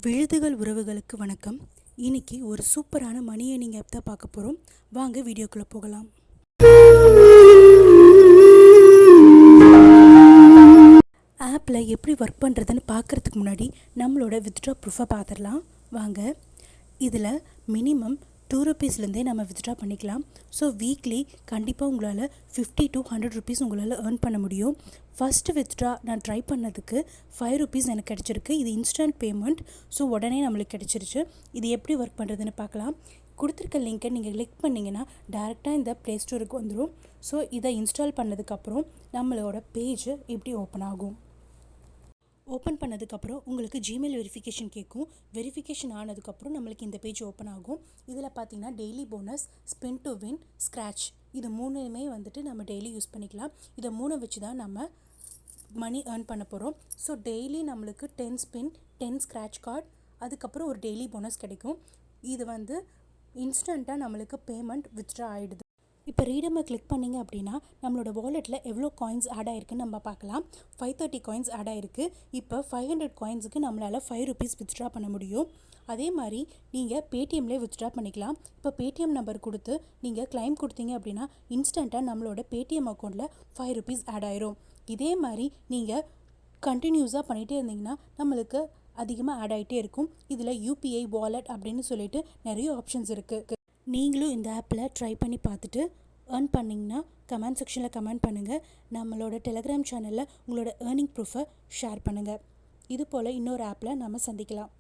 விழுதுகள் உறவுகளுக்கு வணக்கம். இன்னைக்கு ஒரு சூப்பரான மணி ஏர்னிங் ஆப் தான் பார்க்க போகிறோம். வாங்க வீடியோக்குள்ளே போகலாம். ஆப்பில் எப்படி ஒர்க் பண்ணுறதுன்னு பார்க்குறதுக்கு முன்னாடி நம்மளோட வித்ட்ரா ப்ரூஃபை பார்த்துடலாம். வாங்க. இதில் மினிமம் ₹2 நம்ம வித்ட்ரா பண்ணிக்கலாம். ஸோ வீக்லி கண்டிப்பாக உங்களால் 50 to 100 உங்களால் ஏர்ன் பண்ண முடியும். ஃபஸ்ட்டு வித்ட்ரா நான் ட்ரை பண்ணதுக்கு ₹5 எனக்கு கிடச்சிருக்கு. இது இன்ஸ்டன்ட் பேமெண்ட். ஸோ உடனே நம்மளுக்கு கிடச்சிருச்சு. இது எப்படி ஒர்க் பண்ணுறதுன்னு பார்க்கலாம். கொடுத்துருக்க லிங்க்கை நீங்கள் கிளிக் பண்ணிங்கன்னா டேரெக்டாக இந்த ப்ளே ஸ்டோருக்கு வந்துடும். ஸோ இதை இன்ஸ்டால் பண்ணதுக்கப்புறம் நம்மளோட பேஜ் இப்படி ஓப்பன் ஆகும். ஓப்பன் பண்ணதுக்கப்புறம் உங்களுக்கு ஜிமெயில் வெரிஃபிகேஷன் கேட்கும். வெரிஃபிகேஷன் ஆனதுக்கப்புறம் நம்மளுக்கு இந்த பேஜ் ஓப்பன் ஆகும். இதில் பார்த்தீங்கன்னா daily bonus, spin to win, scratch இது மூணுமே நம்ம டெய்லி யூஸ் பண்ணிக்கலாம். இதை மூணை வச்சு தான் நம்ம மணி ஏர்ன் பண்ண போகிறோம். ஸோ டெய்லி நம்மளுக்கு 10 ஸ்பின், 10 ஸ்க்ராட்ச் கார்டு, அதுக்கப்புறம் ஒரு டெய்லி போனஸ் கிடைக்கும். இது இன்ஸ்டண்ட்டாக நம்மளுக்கு பேமெண்ட் வித்ட்ரா ஆகிடுது. இப்போ ரீடமை கிளிக் பண்ணிங்க அப்படின்னா நம்மளோட வாலெட்டில் எவ்வளோ காயின்ஸ் ஆட் ஆகிருக்குன்னு நம்ம பார்க்கலாம். 530 காயின்ஸ் ஆட் ஆகிருக்கு. இப்போ 500 காயின்ஸுக்கு நம்மளால் ₹5 வித்ட்ரா பண்ண முடியும். அதே மாதிரி நீங்கள் பேடிஎம்லேயே வித்ட்ரா பண்ணிக்கலாம். இப்போ பேடிஎம் நம்பர் கொடுத்து நீங்கள் கிளைம் கொடுத்தீங்க அப்படின்னா இன்ஸ்டண்ட்டாக நம்மளோட பேடிஎம் அக்கௌண்ட்டில் ₹5 ஆட் ஆயிரும். இதே மாதிரி நீங்கள் கண்டினியூஸாக பண்ணிகிட்டே இருந்தீங்கன்னா நம்மளுக்கு அதிகமாக ஆட் ஆகிட்டே இருக்கும். இதில் யூபிஐ வாலெட் அப்படின்னு சொல்லிட்டு நிறைய ஆப்ஷன்ஸ் இருக்குது. நீங்களும் இந்த ஆப்பில் ட்ரை பண்ணி பார்த்துட்டு ஏர்ன் பண்ணிங்கன்னா கமெண்ட் செக்ஷனில் கமெண்ட் பண்ணுங்கள். நம்மளோட டெலகிராம் சேனலில் உங்களோட ஏர்னிங் ப்ரூஃபை ஷேர் பண்ணுங்கள். இது போல் இன்னொரு ஆப்பில் நம்ம சந்திக்கலாம்.